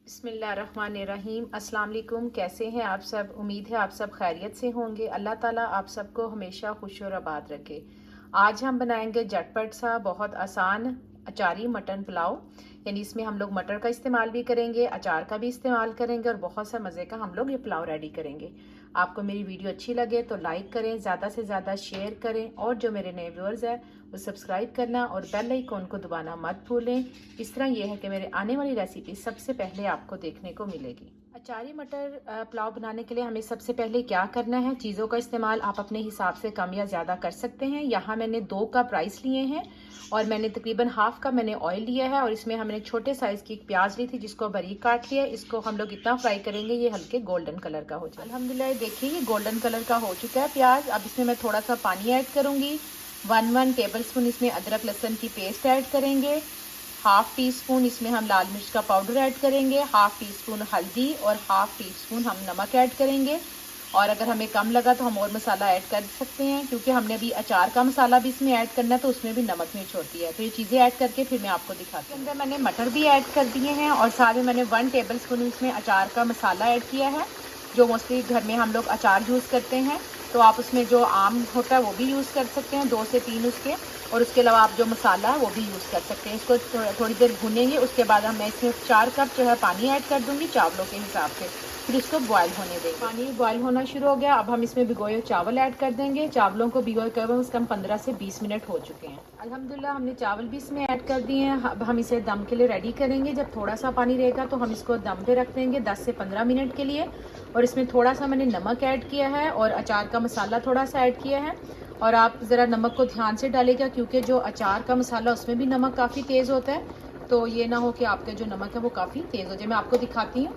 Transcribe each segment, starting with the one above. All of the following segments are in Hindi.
बिस्मिल्लाहिर्रहमानिर्रहीम। अस्सलाम वालेकुम। कैसे हैं आप सब? उम्मीद है आप सब खैरियत से होंगे। अल्लाह ताला आप सबको हमेशा खुश और आबाद रखे। आज हम बनाएंगे झटपट सा बहुत आसान अचारी मटन पुलाव। यानी इसमें हम लोग मटर का इस्तेमाल भी करेंगे, अचार का भी इस्तेमाल करेंगे और बहुत सा मज़े का हम लोग ये पुलाव रेडी करेंगे। आपको मेरी वीडियो अच्छी लगे तो लाइक करें, ज़्यादा से ज़्यादा शेयर करें और जो मेरे नए व्यूअर्स हैं वो सब्सक्राइब करना और बेल आइकॉन को दबाना मत भूलें। इस तरह यह है कि मेरे आने वाली रेसिपी सबसे पहले आपको देखने को मिलेगी। अचारी मटर पुलाव बनाने के लिए हमें सबसे पहले क्या करना है, चीज़ों का इस्तेमाल आप अपने हिसाब से कम या ज़्यादा कर सकते हैं। यहाँ मैंने 2 कप राइस लिए हैं और मैंने तकरीबन हाफ कप मैंने ऑयल लिया है और इसमें हमने छोटे साइज़ की एक प्याज ली थी जिसको बारीक काट लिया। इसको हम लोग इतना फ्राई करेंगे ये हल्के गोल्डन कलर का हो जाए। अल्हम्दुलिल्लाह देखिए ये गोल्डन कलर का हो चुका है प्याज। अब इसमें मैं थोड़ा सा पानी ऐड करूँगी। 1 टेबल स्पून इसमें अदरक लहसुन की पेस्ट ऐड करेंगे। हाफ टी स्पून इसमें हम लाल मिर्च का पाउडर ऐड करेंगे। हाफ टी स्पून हल्दी और हाफ टी स्पून हम नमक ऐड करेंगे। और अगर हमें कम लगा तो हम और मसाला ऐड कर सकते हैं, क्योंकि हमने अभी अचार का मसाला भी इसमें ऐड करना है तो उसमें भी नमक मिर्च होती है। तो ये चीज़ें ऐड करके फिर मैं आपको दिखाती हूँ। अंदर मैंने मटर भी ऐड कर दिए हैं और साथ में मैंने 1 टेबल स्पून इसमें अचार का मसाला ऐड किया है, जो मोस्टली घर में हम लोग अचार यूज़ करते हैं। तो आप उसमें जो आम होता है वो भी यूज़ कर सकते हैं, 2 से 3 उसके। और उसके अलावा आप जो मसाला है वो भी यूज़ कर सकते हैं। इसको थोड़ी देर भूनेंगे। उसके बाद मैं इसमें 4 कप जो है पानी ऐड कर दूंगी चावलों के हिसाब से। फिर इसको बॉयल होने देंगे। पानी बॉयल होना शुरू हो गया। अब हम इसमें भिगोए चावल ऐड कर देंगे। चावलों को भिगोए कम से कम 15 से 20 मिनट हो चुके हैं। अल्हम्दुलिल्लाह हमने चावल भी इसमें ऐड कर दिए हैं। अब हम इसे दम के लिए रेडी करेंगे। जब थोड़ा सा पानी रहेगा तो हम इसको दम पे रख देंगे 10 से 15 मिनट के लिए। और इसमें थोड़ा सा मैंने नमक ऐड किया है और अचार का मसाला थोड़ा सा ऐड किया है। और आप ज़रा नमक को ध्यान से डालेगा, क्योंकि जो अचार का मसाला उसमें भी नमक काफ़ी तेज़ होता है। तो ये ना हो कि आपके जो नमक है वो काफ़ी तेज़ हो जाए। मैं आपको दिखाती हूँ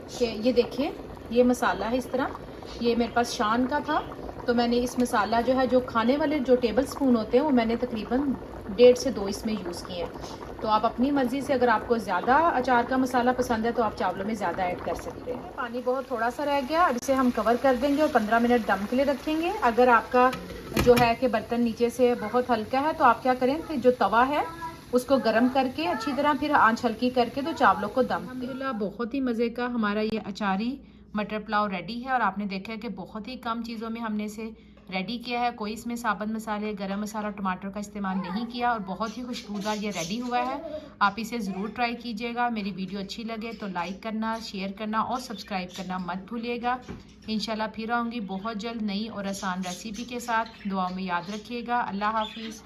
कि ये देखिए ये मसाला है इस तरह। ये मेरे पास शान का था तो मैंने इस मसाला जो है, जो खाने वाले जो टेबल स्पून होते हैं वो मैंने तकरीबन 1.5 से 2 इसमें यूज़ किए हैं। तो आप अपनी मर्ज़ी से, अगर आपको ज़्यादा अचार का मसाला पसंद है तो आप चावलों में ज़्यादा ऐड कर सकते हैं। पानी बहुत थोड़ा सा रह गया। अब इसे हम कवर कर देंगे और 15 मिनट दम के लिए रखेंगे। अगर आपका जो है कि बर्तन नीचे से बहुत हल्का है तो आप क्या करें कि जो तवा है उसको गर्म करके अच्छी तरह फिर आंच हल्की करके तो चावलों को दम। अल्हम्दुलिल्लाह बहुत ही मज़े का हमारा ये अचारी मटर पुलाव रेडी है। और आपने देखा है कि बहुत ही कम चीज़ों में हमने इसे रेडी किया है। कोई इसमें साबुत मसाले, गरम मसाला, टमाटर का इस्तेमाल नहीं किया और बहुत ही खुशबूदार ये रेडी हुआ है। आप इसे ज़रूर ट्राई कीजिएगा। मेरी वीडियो अच्छी लगे तो लाइक करना, शेयर करना और सब्सक्राइब करना मत भूलिएगा। इंशाल्लाह फिर आऊँगी बहुत जल्द नई और आसान रेसिपी के साथ। दुआओं में याद रखिएगा। अल्लाह हाफिज़।